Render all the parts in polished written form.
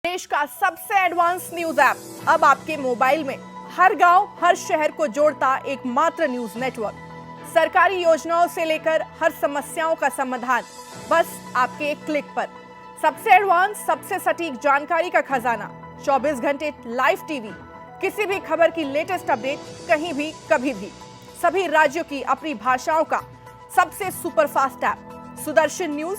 देश का सबसे एडवांस न्यूज ऐप अब आपके मोबाइल में हर गांव, हर शहर को जोड़ता एकमात्र न्यूज नेटवर्क। सरकारी योजनाओं से लेकर हर समस्याओं का समाधान बस आपके एक क्लिक पर। सबसे एडवांस, सबसे सटीक जानकारी का खजाना, 24 घंटे लाइव टीवी, किसी भी खबर की लेटेस्ट अपडेट कहीं भी कभी भी, सभी राज्यों की अपनी भाषाओं का सबसे सुपरफास्ट ऐप सुदर्शन न्यूज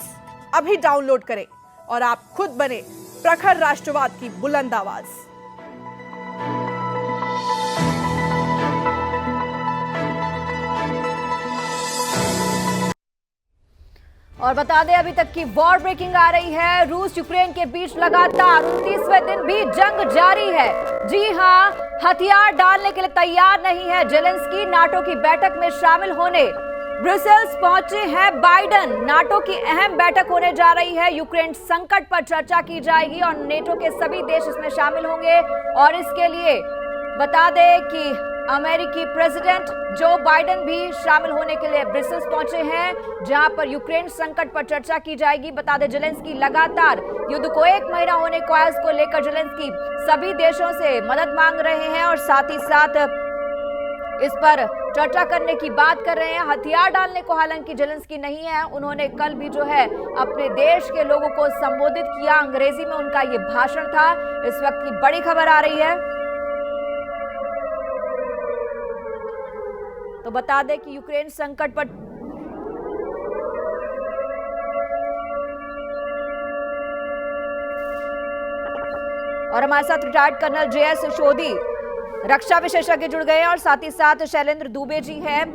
अभी डाउनलोड करें और आप खुद बने प्रखर राष्ट्रवाद की बुलंद आवाज। और बता दें, अभी तक की वॉर ब्रेकिंग आ रही है। रूस यूक्रेन के बीच लगातार 29वें दिन भी जंग जारी है। जी हां, हथियार डालने के लिए तैयार नहीं है जेलेंस्की। नाटो की बैठक में शामिल होने ब्रुसेल्स पहुंचे हैं बाइडेन। नाटो की अहम बैठक होने जा रही है। यूक्रेन संकट पर चर्चा की जाएगी और नेटो के सभी देश इसमें शामिल होंगे। और इसके लिए बता दें कि अमेरिकी प्रेसिडेंट जो बाइडेन भी शामिल होने के लिए ब्रुसेल्स पहुंचे हैं, जहां पर यूक्रेन संकट पर चर्चा की जाएगी। बता दें, जेलेंस्की लगातार युद्ध को 1 महीना होने को है, इसको लेकर जेलेंस्की सभी देशों से मदद मांग रहे हैं और साथ ही साथ इस पर चर्चा करने की बात कर रहे हैं। हथियार डालने को हालांकि जेलेंस्की नहीं है। उन्होंने कल भी जो है अपने देश के लोगों को संबोधित किया, अंग्रेजी में उनका ये भाषण था। इस वक्त की बड़ी खबर आ रही है, तो बता दें कि यूक्रेन संकट पर और हमारे साथ रिटायर्ड कर्नल JS सोधी रक्षा विशेषज्ञ जुड़ गए हैं और साथ ही साथ शैलेंद्र दुबे जी हैं,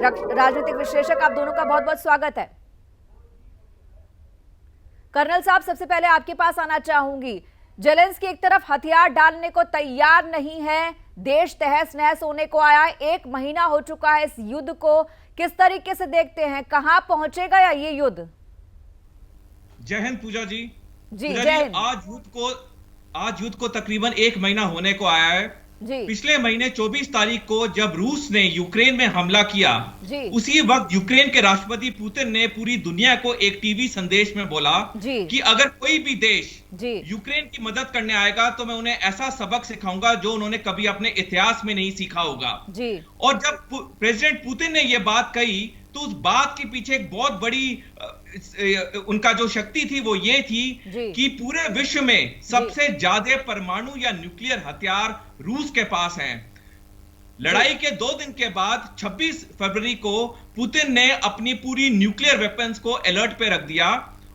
राजनीतिक विश्लेषक। आप दोनों का बहुत बहुत स्वागत है। कर्नल साहब, सबसे पहले आपके पास आना चाहूंगी। जेलेंस्की एक तरफ हथियार डालने को तैयार नहीं है, देश तहस नहस होने को आया है, 1 महीना हो चुका है इस युद्ध को। किस तरीके से देखते हैं, कहां पहुंचेगा या ये युद्ध? जय हिंद पूजा जी। जय हिंद। आज युद्ध को तकरीबन 1 महीना होने को आया है। पिछले महीने 24 तारीख को जब रूस ने यूक्रेन में हमला किया, उसी वक्त यूक्रेन के राष्ट्रपति पुतिन ने पूरी दुनिया को एक टीवी संदेश में बोला कि अगर कोई भी देश यूक्रेन की मदद करने आएगा तो मैं उन्हें ऐसा सबक सिखाऊंगा जो उन्होंने कभी अपने इतिहास में नहीं सीखा होगा। और जब प्रेसिडेंट पुतिन ने यह बात कही तो उस बात के पीछे एक बहुत बड़ी उनका जो शक्ति थी वो ये थी कि पूरे विश्व में सबसे ज्यादा परमाणु या न्यूक्लियर हथियार रूस के पास हैं। लड़ाई के 2 दिन के बाद 26 फरवरी को पुतिन ने अपनी पूरी न्यूक्लियर वेपन्स को अलर्ट पे रख दिया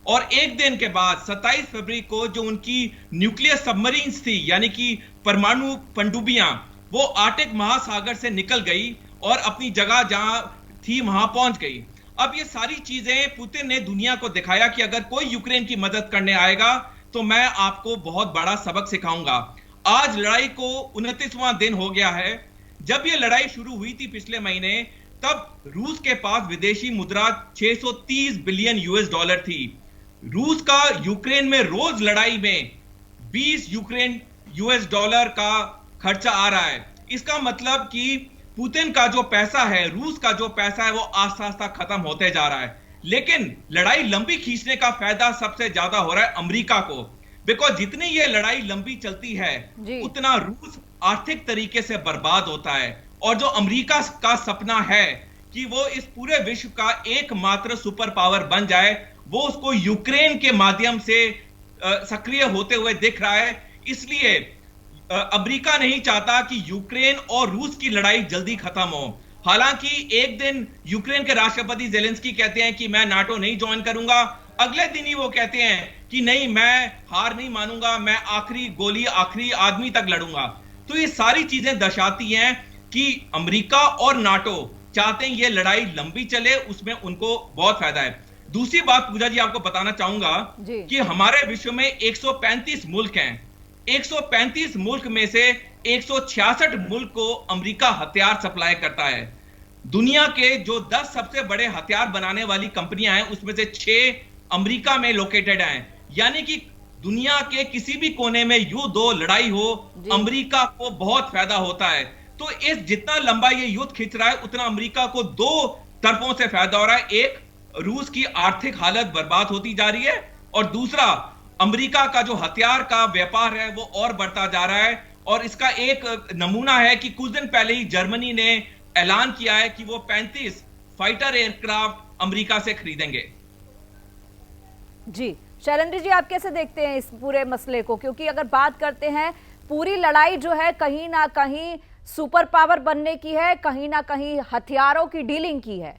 और 1 दिन के बाद 27 फरवरी को जो उनकी न्यूक्लियर सबमरीन्स थी, यानी कि परमाणु पनडुब्बियां, वो आर्कटिक महासागर से निकल गई और अपनी जगह जहां थी वहां पहुंच गई। अब ये सारी चीजें पुतिन ने दुनिया को दिखाया कि अगर कोई यूक्रेन की मदद करने आएगा तो मैं आपको बहुत बड़ा सबक सिखाऊंगा। आज लड़ाई को 29वां दिन हो गया है। जब ये लड़ाई शुरू हुई थी पिछले महीने, तब रूस के पास विदेशी मुद्रा 630 बिलियन US$ थी। रूस का यूक्रेन में रोज लड़ाई में 20 यूक्रेन US$ का खर्चा आ रहा है। इसका मतलब कि पुतिन का जो पैसा है, रूस का जो पैसा है, वो आस्ता आस्ता खत्म होते जा रहा है। लेकिन लड़ाई लंबी खींचने का फायदा सबसे ज्यादा हो रहा है अमेरिका को, बिकॉज जितनी ये लड़ाई लंबी चलती है उतना रूस आर्थिक तरीके से बर्बाद होता है। और जो अमेरिका का सपना है कि वो इस पूरे विश्व का एकमात्र सुपर पावर बन जाए, वो उसको यूक्रेन के माध्यम से सक्रिय होते हुए दिख रहा है। इसलिए अमेरिका नहीं चाहता कि यूक्रेन और रूस की लड़ाई जल्दी खत्म हो। हालांकि एक दिन यूक्रेन के राष्ट्रपति जेलेंस्की कहते हैं कि मैं नाटो नहीं ज्वाइन करूंगा, अगले दिन ही वो कहते हैं कि नहीं, मैं हार नहीं मानूंगा, मैं आखिरी गोली, आखिरी आदमी तक लड़ूंगा। तो ये सारी चीजें दर्शाती हैं कि अमेरिका और नाटो चाहते हैं ये लड़ाई लंबी चले, उसमें उनको बहुत फायदा है। दूसरी बात पूजा जी आपको बताना चाहूंगा कि हमारे विश्व में 135 मुल्क हैं। 135 मुल्क में से 166 मुल्क को अमेरिका हथियार सप्लाई करता है। दुनिया के जो 10 सबसे बड़े हथियार बनाने वाली कंपनियां हैं, उसमें से 6 अमेरिका में लोकेटेड हैं। यानी कि दुनिया के किसी भी कोने में युद्ध हो, लड़ाई हो, अमेरिका को बहुत फायदा होता है। तो इस जितना लंबा ये युद्ध खिंच रहा है, उतना अमेरिका को 2 तरफों से फायदा हो रहा है। एक, रूस की आर्थिक हालत बर्बाद होती जा रही है और दूसरा, अमेरिका का जो हथियार का व्यापार है वो और बढ़ता जा रहा है। और इसका एक नमूना है कि कुछ दिन पहले ही जर्मनी ने ऐलान किया है कि वो 35 फाइटर एयरक्राफ्ट अमेरिका से खरीदेंगे। जी शैलेंद्र जी, आप कैसे देखते हैं इस पूरे मसले को? क्योंकि अगर बात करते हैं, पूरी लड़ाई जो है कहीं ना कहीं सुपर पावर बनने की है, कहीं ना कहीं हथियारों की डीलिंग की है।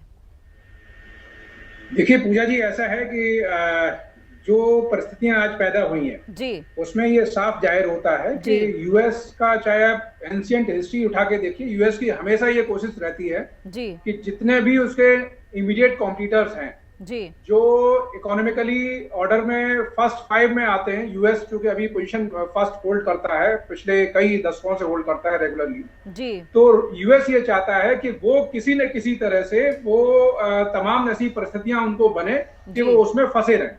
देखिए पूजा जी, ऐसा है कि जो परिस्थितियां आज पैदा हुई हैं जी, उसमें ये साफ जाहिर होता है कि यूएस का, चाहे आप एंशिएंट हिस्ट्री उठा के देखिए, यूएस की हमेशा ये कोशिश रहती है जी कि जितने भी उसके इमीडिएट कॉम्पिटिटर्स हैं जी, जो इकोनॉमिकली ऑर्डर में फर्स्ट 5 में आते हैं, यूएस चूंकि अभी पोजीशन फर्स्ट होल्ड करता है, पिछले कई दशकों से होल्ड करता है रेगुलरली जी, तो यूएस ये चाहता है कि वो किसी न किसी तरह से वो तमाम ऐसी परिस्थितियां उनको बने कि वो उसमें फंसे रहें।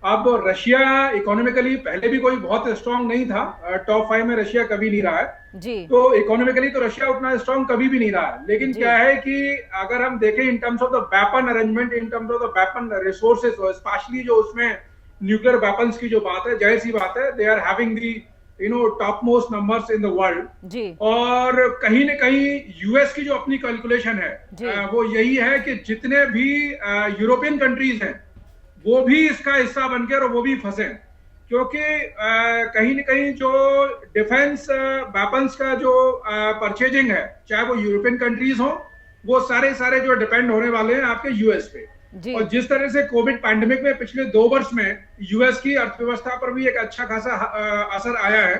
अब रशिया इकोनॉमिकली पहले भी कोई बहुत स्ट्रांग नहीं था, टॉप 5 में रशिया कभी नहीं रहा है जी, तो इकोनॉमिकली तो रशिया उतना स्ट्रांग कभी भी नहीं रहा है। लेकिन क्या है कि अगर हम देखें इन terms of the weapon arrangement, in terms of the weapon resources, specially जो उसमें न्यूक्लियर वेपन्स की जो बात है, जाहिर सी बात है, they are having the top most numbers in the world जी, और कहीं न कहीं यूएस की जो अपनी कैलकुलेशन है वो यही है कि जितने भी यूरोपियन कंट्रीज हैं वो भी इसका हिस्सा बनकर और वो भी फंसे, क्योंकि कहीं न कहीं जो डिफेंस वेपन्स का जो परचेजिंग है, चाहे वो यूरोपियन कंट्रीज हो, वो सारे जो डिपेंड होने वाले हैं आपके यूएस पे जी। और जिस तरह से कोविड पैंडेमिक में पिछले 2 वर्ष में यूएस की अर्थव्यवस्था पर भी एक अच्छा खासा असर आया है,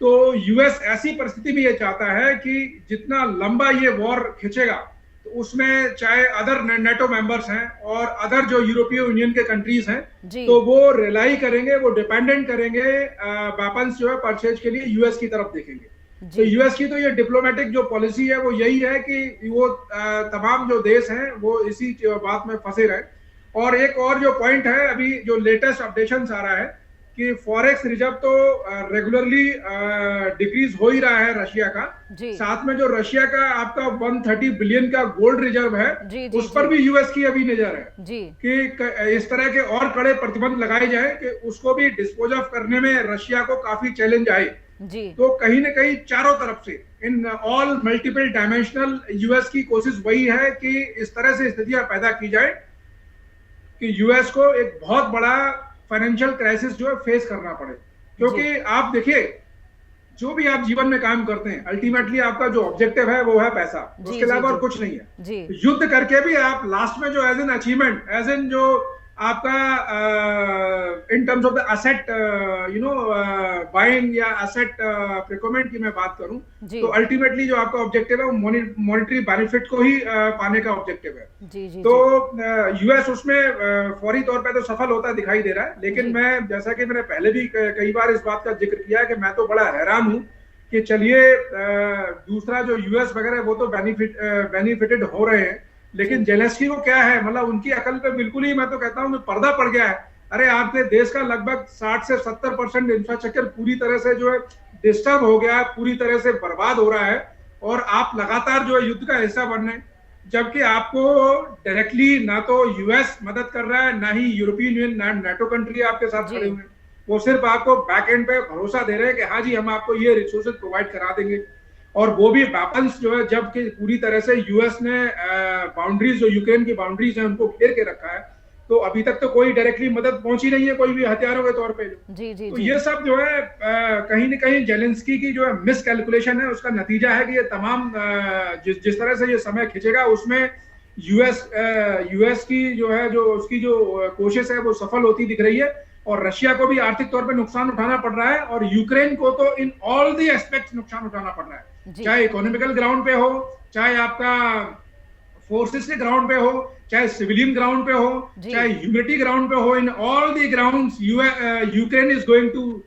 तो यूएस ऐसी परिस्थिति भी ये चाहता है कि जितना लंबा ये वॉर खिंचेगा तो उसमें चाहे अदर नेटो मेंबर्स हैं और अदर जो यूरोपीय यूनियन के कंट्रीज हैं, तो वो रिलाई करेंगे, वो डिपेंडेंट करेंगे वेपन्स जो है परचेज के लिए यूएस की तरफ देखेंगे। तो यूएस की तो ये डिप्लोमेटिक जो पॉलिसी है वो यही है कि वो तमाम जो देश हैं वो इसी बात में फंसे रहे। और एक और जो पॉइंट है, अभी जो लेटेस्ट अपडेशन आ रहा है कि फॉरेक्स रिजर्व तो रेगुलरली डिक्रीज हो ही रहा है रशिया का, साथ में जो रशिया का आपका 130 बिलियन का गोल्ड रिजर्व है उस पर भी यूएस की अभी नजर है कि इस तरह के और कड़े प्रतिबंध लगाए जाए कि उसको भी डिस्पोज ऑफ करने में रशिया को काफी चैलेंज आए। तो कहीं न कहीं चारों तरफ से in all multiple dimensional US की कोशिश वही है कि इस तरह से स्थितियां पैदा की जाए कि यूएस को एक बहुत बड़ा फाइनेंशियल क्राइसिस जो है फेस करना पड़े। क्योंकि आप देखिए, जो भी आप जीवन में काम करते हैं, अल्टीमेटली आपका जो ऑब्जेक्टिव है वो है पैसा, उसके अलावा और कुछ नहीं है। युद्ध करके भी आप लास्ट में जो as an achievement, as an जो आपका in terms of the asset buying या एसेट प्रिक्योरमेंट की मैं बात करूं, तो अल्टीमेटली जो आपका ऑब्जेक्टिव है वो मॉनेटरी बेनिफिट को ही पाने का ऑब्जेक्टिव है। तो यूएस उसमें फौरी तौर पे तो सफल होता दिखाई दे रहा है, लेकिन मैं, जैसा कि मैंने पहले भी कई बार इस बात का जिक्र किया कि मैं तो बड़ा हैरान हूं कि चलिए दूसरा जो यूएस वगैरह वो तो बेनिफिटेड हो रहे हैं, लेकिन जेलेंस्की को क्या है, मतलब उनकी अकल पे बिल्कुल ही, मैं तो कहता हूँ, पर्दा पड़ गया है। अरे आपके देश का लगभग 60 से 70% इंफ्रास्ट्रक्चर पूरी तरह से जो है डिस्टर्ब हो गया है, पूरी तरह से बर्बाद हो रहा है, और आप लगातार जो है युद्ध का हिस्सा बन रहे हैं, जबकि आपको डायरेक्टली ना तो यूएस मदद कर रहा है, ना ही यूरोपियन यूनियन, ना नेटो कंट्री आपके साथ खड़े हुए हैं। वो सिर्फ आपको बैक एंड पे भरोसा दे रहे हैं कि हाँ जी हम आपको ये रिसोर्सेज प्रोवाइड करा देंगे, और वो भी वेपन्स जो है, जबकि पूरी तरह से यूएस ने बाउंड्रीज, जो यूक्रेन की बाउंड्रीज हैं, उनको घेर के रखा है, तो अभी तक तो कोई डायरेक्टली मदद पहुंची नहीं है, कोई भी हथियारों के तौर पे। तो ये सब जो है कहीं न कहीं जेलेंस्की की जो है मिस कैलकुलेशन है, उसका नतीजा है कि ये तमाम जिस तरह से ये समय खिंचेगा उसमें यूएस की जो है, जो उसकी जो कोशिश है वो सफल होती दिख रही है, और रशिया को भी आर्थिक तौर पे नुकसान उठाना पड़ रहा है, और यूक्रेन को तो इन ऑल दी एस्पेक्ट्स नुकसान उठाना पड़ रहा है, चाहे इकोनॉमिकल ग्राउंड पे हो, चाहे आपका फोर्सेस के ग्राउंड पे हो, चाहे सिविलियन ग्राउंड पे हो, चाहे ह्यूमैनिटी ग्राउंड पे हो, in all the grounds Ukraine is going to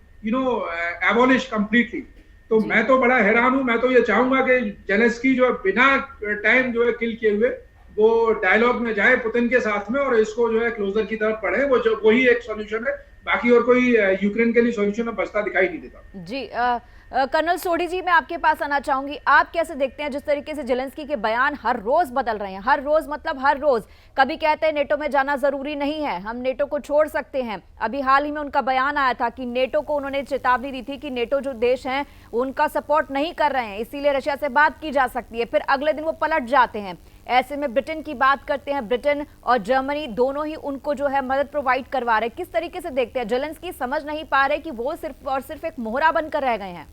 abolish completely. तो मैं तो बड़ा हैरान हूं, मैं तो ये चाहूंगा कि जेलेंस्की जो बिना टाइम जो है किल किए हुए वो डायलॉग में जाए पुतिन के साथ में, और इसको जो है क्लोजर की तरफ बढ़े, वो जो वही एक सॉल्यूशन है बाकी और कोई यूक्रेन के लिए सॉल्यूशन अब बचता दिखाई नहीं देता। जी कर्नल सोढी जी, मैं आपके पास आना चाहूंगी। आप कैसे देखते हैं जिस तरीके से जेलेंस्की के बयान हर रोज बदल रहे हैं, हर रोज मतलब हर रोज, कभी कहते हैं नेटो में जाना जरूरी नहीं है, हम नेटो को छोड़ सकते हैं। अभी हाल ही में उनका बयान आया था कि नेटो को उन्होंने चेतावनी दी थी कि नेटो जो देश हैं उनका सपोर्ट नहीं कर रहे हैं, इसीलिए रशिया से बात की जा सकती है। फिर अगले दिन वो पलट जाते हैं। ऐसे में ब्रिटेन की बात करते हैं, ब्रिटेन और जर्मनी दोनों ही उनको जो है मदद प्रोवाइड करवा रहे हैं। किस तरीके से देखते हैं? जेलेंस्की समझ नहीं पा रहे कि वो सिर्फ और सिर्फ एक मोहरा बनकर रह गए हैं।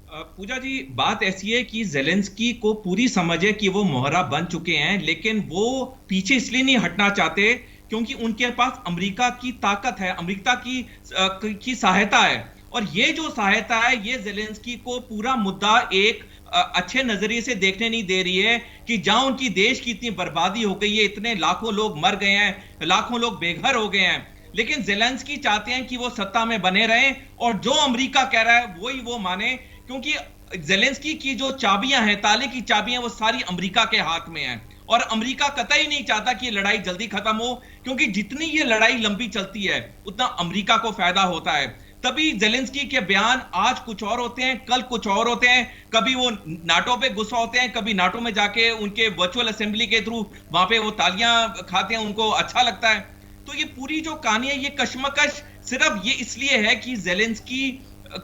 पूजा जी, बात ऐसी है कि जेलेंस्की को पूरी समझ है कि वो मोहरा बन चुके हैं, लेकिन वो पीछे इसलिए नहीं हटना चाहते क्योंकि उनके पास अमेरिका की ताकत है, अमेरिका की सहायता है। और ये जो सहायता है ये जेलेंस्की को पूरा मुद्दा एक अच्छे नजरिए से देखने नहीं दे रही है कि जहां उनकी देश की इतनी बर्बादी हो गई है, इतने लाखों लोग मर गए हैं, लाखों लोग बेघर हो गए हैं, लेकिन जेलेंस्की चाहते हैं कि वो सत्ता में बने रहें और जो अमेरिका कह रहा है वही वो माने, क्योंकि जेलेंस्की की जो चाबियां हैं, ताले की चाबियां, वो सारी अमेरिका के हाथ में हैं। और अमेरिका कतई नहीं चाहता कि ये लड़ाई जल्दी खत्म हो, क्योंकि जितनी ये लड़ाई लंबी चलती है उतना अमेरिका को फायदा होता है। तभी जेलेंस्की के बयान आज कुछ और होते हैं, कल कुछ और होते हैं। कभी वो नाटो पे गुस्सा होते हैं, कभी नाटो में जाके उनके वर्चुअल असेंबली के थ्रू वहां पे वो तालियां खाते हैं, उनको अच्छा लगता है। तो ये पूरी जो कहानी है, ये कश्मकश सिर्फ ये इसलिए है कि जेलेंस्की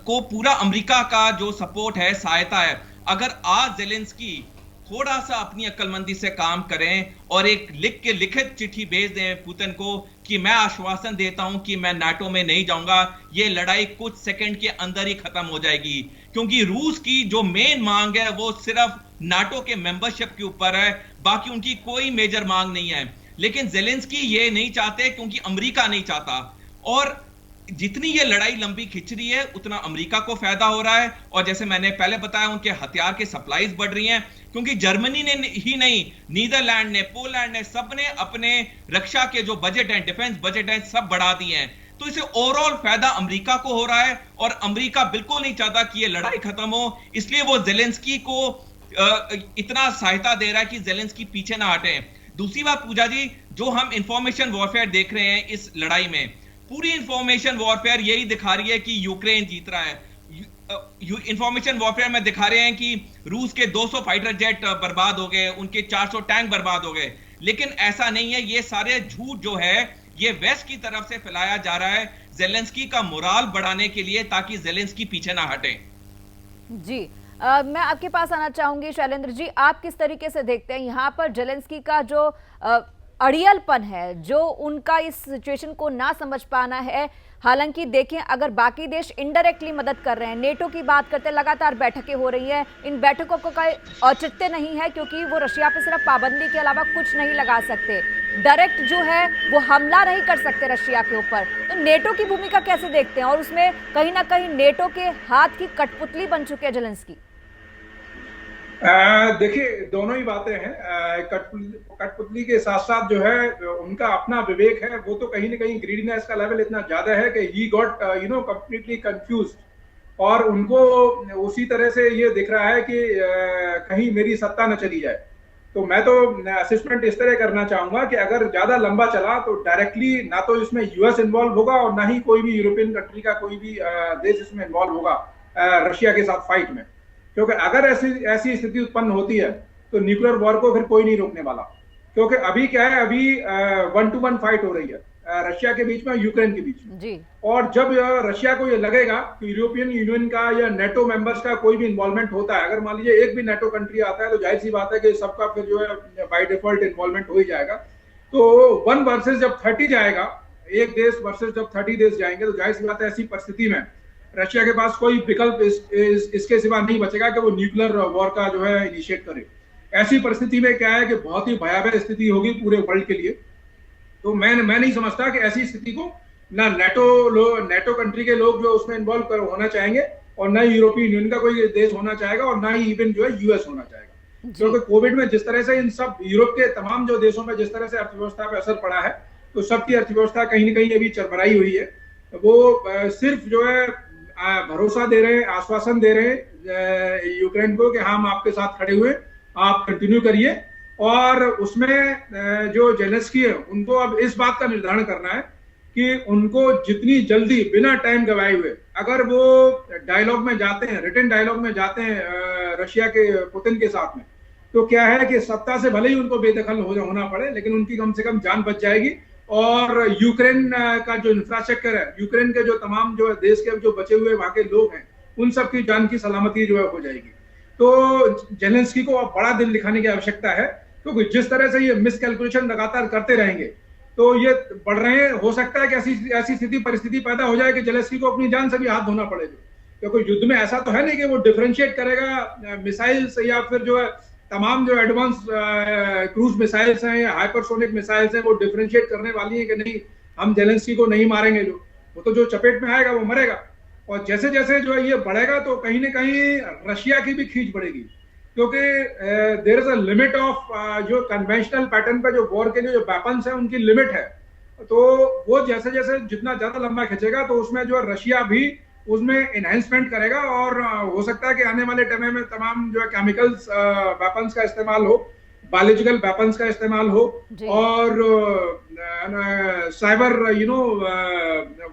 को पूरा अमेरिका का जो सपोर्ट है, सहायता है। अगर आज जेलेंस्की थोड़ा सा अपनी अक्लमंदी से काम करें और एक लिखित चिट्ठी भेज दें पुतिन को कि मैं आश्वासन देता हूं कि मैं नाटो में नहीं जाऊंगा, ये लड़ाई कुछ सेकंड के अंदर ही खत्म हो जाएगी। क्योंकि रूस की जो मेन मांग है वो सिर्फ नाटो के मेंबरशिप के ऊपर है, बाकी उनकी कोई मेजर मांग नहीं है। लेकिन जेलेंस्की ये नहीं चाहते क्योंकि अमेरिका नहीं चाहता। और जितनी ये लड़ाई लंबी खिंच रही है उतना अमेरिका को फायदा हो रहा है। और जैसे मैंने पहले बताया, उनके हथियार के सप्लाईज बढ़ रही हैं, क्योंकि जर्मनी ने ही नहीं, नीदरलैंड ने, पोलैंड ने, सबने अपने रक्षा के जो बजट हैं, डिफेंस बजट हैं, सब बढ़ा दिए हैं। तो इसे ओवरऑल फायदा अमेरिका को हो रहा है और अमेरिका बिल्कुल नहीं चाहता कि ये लड़ाई खत्म हो, इसलिए वो जेलेंस्की को इतना सहायता दे रहा है कि जेलेंस्की पीछे ना हटे। दूसरी बात पूजा जी, जो हम इंफॉर्मेशन वॉरफेयर देख रहे हैं इस लड़ाई में, पूरी इंफॉर्मेशन वॉरफेयर यही दिखा रही है कि यूक्रेन जीत रहा है। इंफॉर्मेशन वॉरफेयर में दिखा रहे हैं कि रूस के 200 फाइटर जेट बर्बाद हो गए, उनके 400 टैंक बर्बाद हो गए, लेकिन ऐसा नहीं है। ये सारे झूठ जो है ये वेस्ट की तरफ से फैलाया जा रहा है जेलेंस्की का मोराल बढ़ाने के लिए, ताकि जेलेंस्की पीछे ना हटे। जी मैं आपके पास आना चाहूंगी शैलेंद्र जी, आप किस तरीके से देखते हैं यहाँ पर जेलेंस्की का जो अड़ियलपन है, जो उनका इस सिचुएशन को ना समझ पाना है। हालांकि देखें, अगर बाकी देश इनडायरेक्टली मदद कर रहे हैं, नेटो की बात करते हैं, लगातार बैठकें हो रही हैं, इन बैठकों को कोई औचित्य नहीं है क्योंकि वो रशिया पे सिर्फ पाबंदी के अलावा कुछ नहीं लगा सकते, डायरेक्ट जो है वो हमला नहीं कर सकते रशिया के ऊपर। तो नेटो की भूमिका कैसे देखते हैं? और उसमें कहीं ना कहीं नेटो के हाथ की कठपुतली बन चुके हैं जेलेंस्की। देखिए, दोनों ही बातें हैं। कठपुतली के साथ साथ जो है उनका अपना विवेक है, वो तो कहीं ना कहीं ग्रीडीनेस का लेवल इतना ज्यादा है कि ही गॉट कंप्लीटली कंफ्यूज्ड, और उनको उसी तरह से ये दिख रहा है कि कहीं मेरी सत्ता न चली जाए। तो मैं तो असेसमेंट इस तरह करना चाहूंगा कि अगर ज्यादा लंबा चला तो डायरेक्टली ना तो इसमें यूएस इन्वॉल्व होगा और ना ही कोई भी यूरोपियन कंट्री का कोई भी देश इसमें इन्वॉल्व होगा रशिया के साथ फाइट में। क्योंकि अगर ऐसी स्थिति उत्पन्न होती है तो न्यूक्लियर वॉर को फिर कोई नहीं रोकने वाला। क्योंकि अभी क्या है, अभी 1-to-1 फाइट हो रही है रशिया के बीच में, यूक्रेन के बीच में जी। और जब रशिया को ये लगेगा कि यूरोपियन यूनियन का या नेटो मेंबर्स का कोई भी इन्वॉल्वमेंट होता है, अगर मान लीजिए एक भी नेटो कंट्री आता है, तो जाहिर सी बात है कि सबका फिर जो है बाय डिफॉल्ट इन्वॉल्वमेंट हो ही जाएगा। तो 1 वर्सेस जब 30 जाएगा, एक देश वर्सेस जब 30 देश जाएंगे, तो जाहिर सी बात है ऐसी परिस्थिति में रशिया के पास कोई विकल्प इसके सिवा नहीं बचेगा कि वो न्यूक्लियर वॉर का जो है इनिशिएट करे। ऐसी परिस्थिति में क्या है कि बहुत ही भयावह स्थिति होगी पूरे वर्ल्ड के लिए। तो मैं नहीं समझता कि ऐसी स्थिति को ना नेटो कंट्री के लोग जो उसमें इन्वॉल्व होना चाहेंगे, और ना ही यूरोपियन यूनियन का कोई देश होना चाहेगा, और ना ही इवन जो है यूएस होना चाहेगा। क्योंकि कोविड में जिस तरह से इन सब यूरोप के तमाम जो देशों में जिस तरह से अर्थव्यवस्था पर असर पड़ा है, तो सबकी अर्थव्यवस्था कहीं ना कहीं अभी चरमराई हुई है। वो सिर्फ जो है भरोसा दे रहे हैं, आश्वासन दे रहे हैं यूक्रेन को कि हम आपके साथ खड़े हुए, आप कंटिन्यू करिए। और उसमें जो जेलेंस्की है उनको अब इस बात का निर्धारण करना है कि उनको जितनी जल्दी बिना टाइम गवाए हुए अगर वो डायलॉग में जाते हैं, रिटन डायलॉग में जाते हैं रशिया के पुतिन के साथ में, तो क्या है कि सत्ता से भले ही उनको बेदखल होना पड़े, लेकिन उनकी कम से कम जान बच जाएगी और यूक्रेन का जो इंफ्रास्ट्रक्चर है, यूक्रेन के जो तमाम जो देश के जो बचे हुए वहां के लोग हैं, उन सब की जान की सलामती जो है हो जाएगी। तो जेलेंस्की को अब बड़ा दिल दिखाने की आवश्यकता है, क्योंकि जिस तरह से ये मिसकैलकुलेशन लगातार करते रहेंगे तो ये बढ़ रहे हैं। हो सकता है कि ऐसी स्थिति परिस्थिति पैदा हो जाए कि जेलेंस्की को अपनी जान से भी हाथ धोना पड़ेगा, क्योंकि युद्ध में ऐसा तो है नहीं कि वो डिफरेंशिएट करेगा मिसाइल्स या फिर जो है तमाम जो एडवांस क्रूज मिसाइल्स हैं या हाइपरसोनिक मिसाइल्स हैं वो डिफरेंशिएट करने वाली है कि नहीं हम जेलेंस्की को नहीं मारेंगे। वो तो जो चपेट में आएगा वो मरेगा। और जैसे जैसे जो है ये बढ़ेगा तो कहीं ना कहीं रशिया की भी खींच बढ़ेगी, क्योंकि there is a limit of जो कन्वेंशनल पैटर्न पे जो वॉर के लिए जो वेपन्स है उनकी लिमिट है। तो वो जैसे जैसे जितना ज्यादा लंबा खींचेगा तो उसमें जो है रशिया भी उसमें एनहेंसमेंट करेगा और हो सकता है कि आने वाले टाइम में तमाम जो है केमिकल्स वेपन्स का इस्तेमाल हो, बायोलॉजिकल वेपन्स का इस्तेमाल हो और साइबर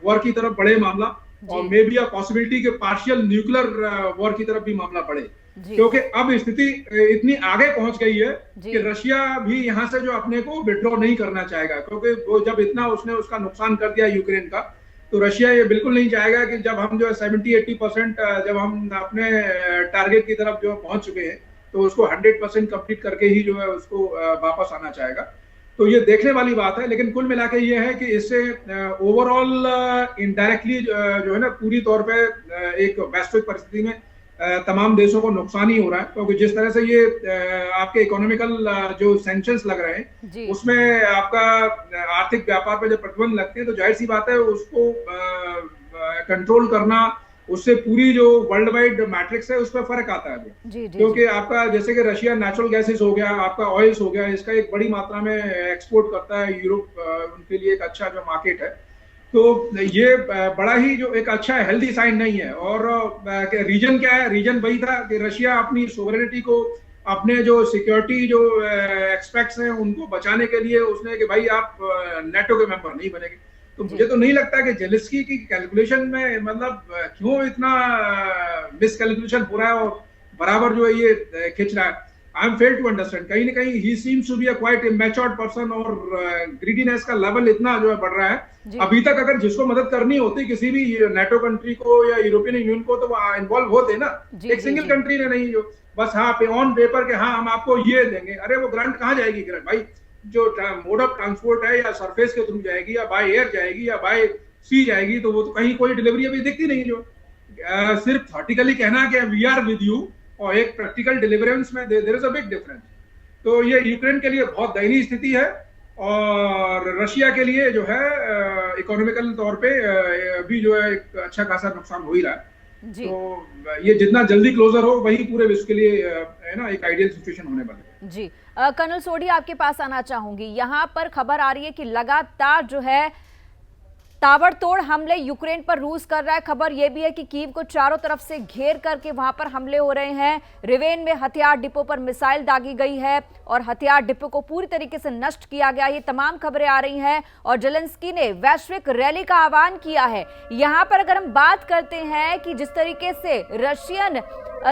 वॉर की तरफ बढ़े मामला, और मे बी अ पॉसिबिलिटी के पार्शियल न्यूक्लियर वॉर की तरफ भी मामला बढ़े, क्योंकि अब स्थिति इतनी आगे पहुंच गई है कि रशिया भी यहां से जो अपने को विड्रॉ नहीं करना चाहेगा, क्योंकि वो जब इतना उसने उसका नुकसान कर दिया यूक्रेन का, तो रशिया ये बिल्कुल नहीं चाहेगा कि जब हम जो है 70-80% जब हम अपने टारगेट की तरफ जो पहुंच चुके हैं तो उसको 100% कंप्लीट करके ही जो है उसको वापस आना चाहेगा। तो ये देखने वाली बात है, लेकिन कुल मिला के ये है कि इससे ओवरऑल इनडायरेक्टली जो है ना पूरी तौर पे एक वैश्विक परिस्थिति में तमाम देशों को नुकसान ही हो रहा है, क्योंकि जिस तरह से ये आपके इकोनॉमिकल जो सैंक्शंस लग रहे हैं उसमें आपका आर्थिक व्यापार पे जब प्रतिबंध लगते हैं तो जाहिर सी बात है उसको कंट्रोल करना, उससे पूरी जो वर्ल्ड वाइड मैट्रिक्स है उस पर फर्क आता है। क्योंकि आपका जैसे कि रशिया नेचुरल गैसेस हो गया, आपका ऑयल्स हो गया, इसका एक बड़ी मात्रा में एक्सपोर्ट करता है यूरोप, उनके लिए एक अच्छा जो मार्केट है। तो ये बड़ा ही जो एक अच्छा हेल्दी साइन नहीं है। और रीजन क्या है, रीजन वही था कि रशिया अपनी सोवरेनिटी को, अपने जो सिक्योरिटी जो एक्सपेक्ट्स हैं उनको बचाने के लिए उसने कि भाई आप नेटो के मेंबर नहीं बनेंगे। तो मुझे तो नहीं लगता कि जेलेंस्की की कैलकुलेशन में मतलब क्यों इतना मिस कैलकुलेशन हो रहा है और बराबर जो है ये खिंच रहा है। I am fail to understand, कहीं ना कहीं ही seems to be a quite immatured person और ग्रीडीनेस का लेवल इतना जो है बढ़ रहा है। अभी तक अगर जिसको मदद करनी होती किसी भी नेटो कंट्री को या यूरोपियन यूनियन को तो वो इन्वॉल्व होते ना, एक सिंगल कंट्री ने नहीं, जो बस हाँ पे ऑन पेपर के हाँ हम आपको ये देंगे। अरे वो ग्रांट कहाँ जाएगी ग्रांट भाई, जो मोड ऑफ ट्रांसपोर्ट है या सरफेस के थ्रू जाएगी या बाय एयर जाएगी या बाय सी जाएगी, तो वो तो कहीं कोई डिलीवरी अभी दिखती नहीं। जो सिर्फ थॉटिकली कहना कि वी आर विद यू और एक प्रैक्टिकल डिलीवरेंस में there is a big difference. तो ये यूक्रेन के लिए बहुत दयनीय स्थिति है और रशिया के लिए जो है इकोनॉमिकल तौर पे भी जो है एक अच्छा खासा नुकसान हो ही रहा है। तो ये जितना जल्दी क्लोजर हो वही पूरे विश्व के लिए है ना एक आइडियल सिचुएशन होने वाला है। जी कर्नल सोढी आपके पास आना चाहूंगी। यहाँ पर खबर आ रही है कि लगातार जो है ताबड़तोड़ हमले यूक्रेन पर रूस कर रहा है। खबर यह भी है कि कीव को चारों तरफ से घेर करके वहां पर हमले हो रहे हैं। रिवेन में हथियार डिपो पर मिसाइल दागी गई है और हथियार डिपो को पूरी तरीके से नष्ट किया गया। ये तमाम खबरें आ रही हैं और जेलेंस्की ने वैश्विक रैली का आह्वान किया है। यहाँ पर अगर हम बात करते हैं कि जिस तरीके से रशियन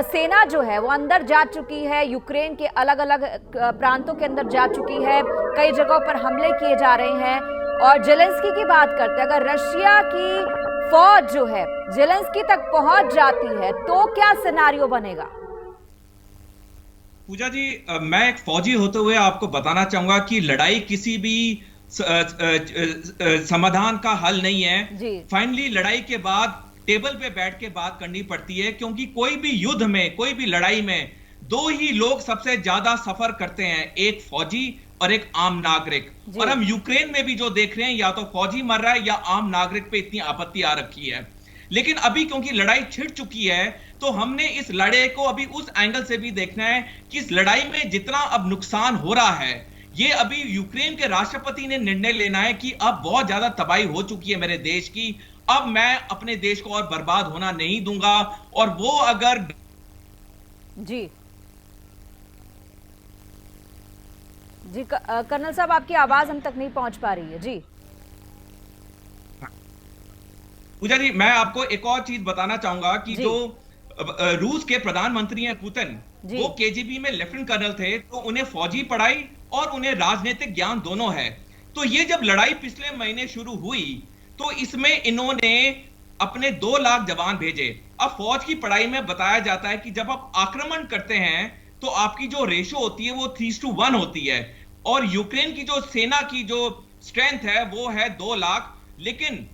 सेना जो है वो अंदर जा चुकी है, यूक्रेन के अलग अलग प्रांतों के अंदर जा चुकी है, कई जगहों पर हमले किए जा रहे हैं। और जेलेंस्की की बात करते हैं, अगर रशिया की फौज जो है जेलेंस्की तक पहुंच जाती है तो क्या सिनेरियो बनेगा? पूजा जी, मैं एक फौजी होते हुए आपको बताना चाहूंगा कि लड़ाई किसी भी समाधान का हल नहीं है। फाइनली लड़ाई के बाद टेबल पे बैठ के बात करनी पड़ती है, क्योंकि कोई भी युद्ध में, कोई भी लड़ाई में दो ही लोग सबसे ज्यादा सफर करते हैं, एक फौजी और एक आम नागरिक। और हम यूक्रेन में भी जो देख रहे हैं, या तो फौजी मर रहा है या आम नागरिक पे इतनी आपत्ति आ रखी है। लेकिन अभी क्योंकि लड़ाई छिड़ चुकी है तो हमने इस लड़ाई को अभी उस एंगल से भी देखना है कि इस लड़ाई में जितना अब नुकसान हो रहा है, ये अभी यूक्रेन के राष्ट्रपति ने निर्णय लेना है कि अब बहुत ज्यादा तबाही हो चुकी है मेरे देश की, अब मैं अपने देश को और बर्बाद होना नहीं दूंगा। और वो अगर जी कर्नल साहब, आपकी आवाज हम तक नहीं पहुंच पा रही है। जी पूजा जी, मैं आपको एक और चीज बताना चाहूंगा कि जो रूस के प्रधानमंत्री हैं पुतिन, वो केजीबी में लेफ्टिनेंट कर्नल थे, तो उन्हें फौजी पढ़ाई और उन्हें राजनीतिक ज्ञान दोनों है। तो ये जब लड़ाई पिछले महीने शुरू हुई तो इसमें इन्होंने अपने 2 लाख जवान भेजे। अब फौज की पढ़ाई में बताया जाता है कि जब आप आक्रमण करते हैं तो आपकी जो रेशो होती है वो 3:1 होती है, और यूक्रेन की जो सेना की जो स्ट्रेंथ है वो है 2 लाख, लेकिन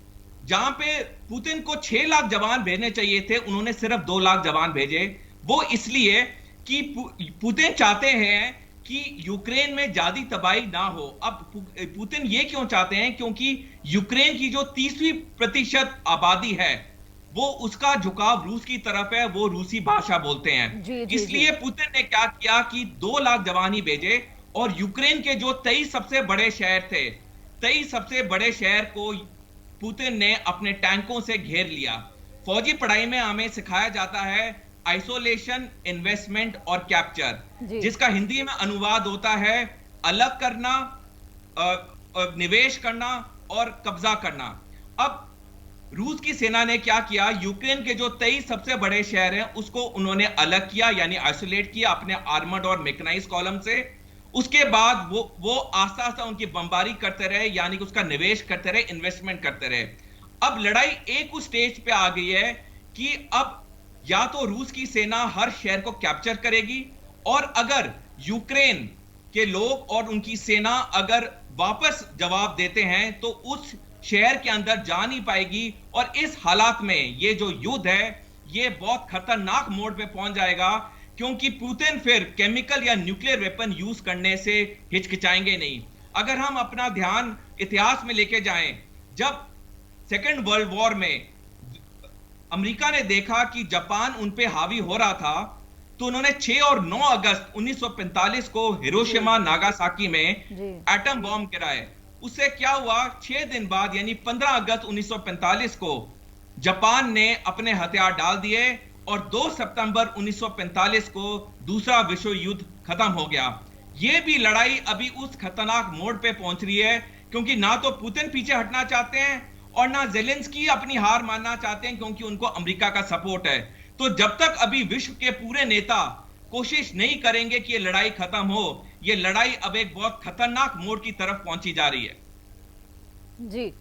जहां पे पुतिन को 6 लाख जवान भेजने चाहिए थे, उन्होंने सिर्फ 2 लाख जवान भेजे। वो इसलिए कि पुतिन चाहते हैं कि यूक्रेन में ज्यादा तबाही ना हो। अब पुतिन ये क्यों चाहते हैं? क्योंकि यूक्रेन की जो 30% आबादी है वो उसका झुकाव रूस की तरफ है, वो रूसी भाषा बोलते हैं। इसलिए पुतिन ने क्या किया कि 2 लाख जवान ही भेजे, और यूक्रेन के जो 23 सबसे बड़े शहर थे, 23 सबसे बड़े शहर को पुतिन ने अपने टैंकों से घेर लिया। फौजी पढ़ाई में हमें सिखाया जाता है आइसोलेशन, इन्वेस्टमेंट और कैप्चर, जिसका हिंदी में अनुवाद होता है अलग करना, निवेश करना और कब्जा करना। अब रूस की सेना ने क्या किया, यूक्रेन के जो 23 सबसे बड़े शहर हैं उसको उन्होंने अलग किया, यानी आइसोलेट किया अपने आर्मर्ड और मैकेनाइज्ड कॉलम से। उसके बाद वो आस्ता आस्ता उनकी बमबारी करते रहे, यानी कि उसका निवेश करते रहे, इन्वेस्टमेंट करते रहे। अब लड़ाई एक उस स्टेज पे आ गई है कि अब या तो रूस की सेना हर शहर को कैप्चर करेगी, और अगर यूक्रेन के लोग और उनकी सेना अगर वापस जवाब देते हैं तो उस शहर के अंदर जा नहीं पाएगी, और इस हालात में ये जो युद्ध है ये बहुत खतरनाक मोड़ पे पहुंच जाएगा, क्योंकि पुतिन फिर केमिकल या न्यूक्लियर वेपन यूज करने से हिचकिचाएंगे नहीं। अगर हम अपना ध्यान इतिहास में लेके जाएं, जब सेकेंड वर्ल्ड वॉर में अमेरिका ने देखा कि जापान उन पे हावी हो रहा था, तो उन्होंने 6 और 9 अगस्त 1945 को हिरोशिमा नागासाकी में एटम बॉम्ब गिराए। उससे क्या हुआ, 6 दिन बाद यानी 15 अगस्त 1945 को जापान ने अपने हथियार डाल दिए, और 2 सितंबर 1945 को दूसरा विश्व युद्ध खत्म हो गया। यह भी लड़ाई अभी उस खतरनाक मोड़ पे पहुंच रही है, क्योंकि ना तो पुतिन पीछे हटना चाहते हैं और ना ज़ेलेंस्की अपनी हार मानना चाहते हैं, क्योंकि उनको अमेरिका का सपोर्ट है। तो जब तक अभी विश्व के पूरे नेता कोशिश नहीं करेंगे कि ये लड़ाई खत्म हो, ये लड़ाई अब एक बहुत खतरनाक मोड़ की तरफ पहुंची जा रही है। जी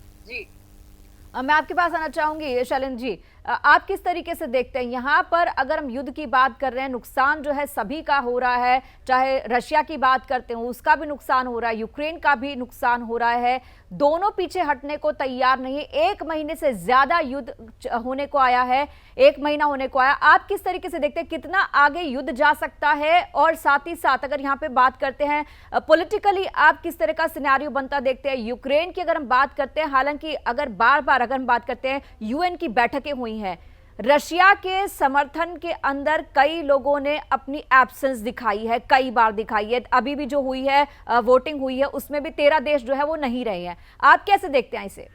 मैं आपके पास आना चाहूंगी शैलेंद्र जी, आप किस तरीके से देखते हैं यहाँ पर? अगर हम युद्ध की बात कर रहे हैं, नुकसान जो है सभी का हो रहा है, चाहे रशिया की बात करते हैं उसका भी नुकसान हो रहा है, यूक्रेन का भी नुकसान हो रहा है, दोनों पीछे हटने को तैयार नहीं है। 1 महीने से ज्यादा युद्ध होने को आया है, 1 महीना होने को आया। आप किस तरीके से देखते हैं कितना आगे युद्ध जा सकता है? और साथ ही साथ अगर यहाँ पे बात करते हैं पॉलिटिकली, आप किस तरह का सिनेरियो बनता देखते हैं? यूक्रेन की अगर हम बात करते हैं, हालांकि अगर बार बार अगर हम बात करते हैं यूएन की बैठकें हुई हैं, रशिया के समर्थन के अंदर कई लोगों ने अपनी एब्सेंस दिखाई है, कई बार दिखाई है। अभी भी जो हुई है वोटिंग हुई है उसमें भी 13 देश जो है वो नहीं रहे हैं। आप कैसे देखते हैं इसे?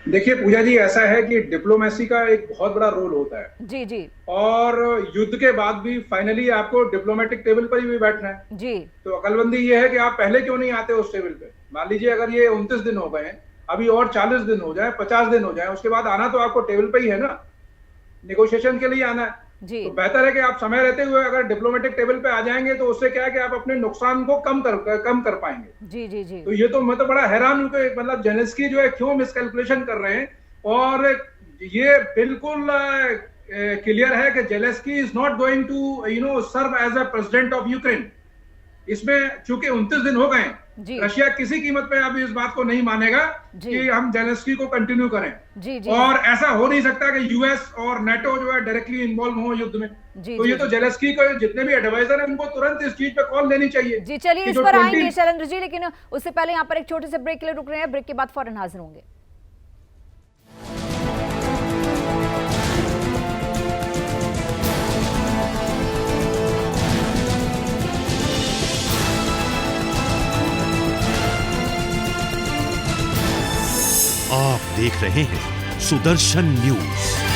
देखिए पूजा जी, ऐसा है कि डिप्लोमेसी का एक बहुत बड़ा रोल होता है। जी और युद्ध के बाद भी फाइनली आपको डिप्लोमेटिक टेबल पर ही भी बैठना है जी। तो अकलमंदी ये है कि आप पहले क्यों नहीं आते उस टेबल पे? मान लीजिए अगर ये 29 दिन हो गए, अभी और 40 दिन हो जाए, 50 दिन हो जाए, उसके बाद आना तो आपको टेबल पे ही है ना, नेगोशिएशन के लिए आना है। जी। तो बेहतर है कि आप समय रहते हुए अगर डिप्लोमेटिक टेबल पे आ जाएंगे तो उससे क्या है कि आप अपने नुकसान को कम कर पाएंगे। जी। तो ये तो मैं तो बड़ा हैरान हूं कि मतलब जेलेंस्की जो है क्यों मिसकैलकुलेशन कर रहे हैं, और ये बिल्कुल क्लियर है कि Zelensky is not going to serve as a president of Ukraine. इसमें चूंकि 29 दिन हो गए, रशिया किसी कीमत पे अभी इस बात को नहीं मानेगा कि हम जेलेंस्की को कंटिन्यू करें। जी। और ऐसा हो नहीं सकता कि यूएस और नेटो जो है डायरेक्टली इन्वॉल्व हो युद्ध में। तो ये तो जेलेंस्की को जितने भी एडवाइजर हैं उनको तुरंत इस चीज पे कॉल लेनी चाहिए। जी चलिए इस पर आएंगे शैलेंद्र जी, लेकिन उससे पहले यहाँ पर एक छोटे से ब्रेक के लिए रुक रहे हैं। ब्रेक के बाद फौरन हाजिर होंगे। आप देख रहे हैं सुदर्शन न्यूज।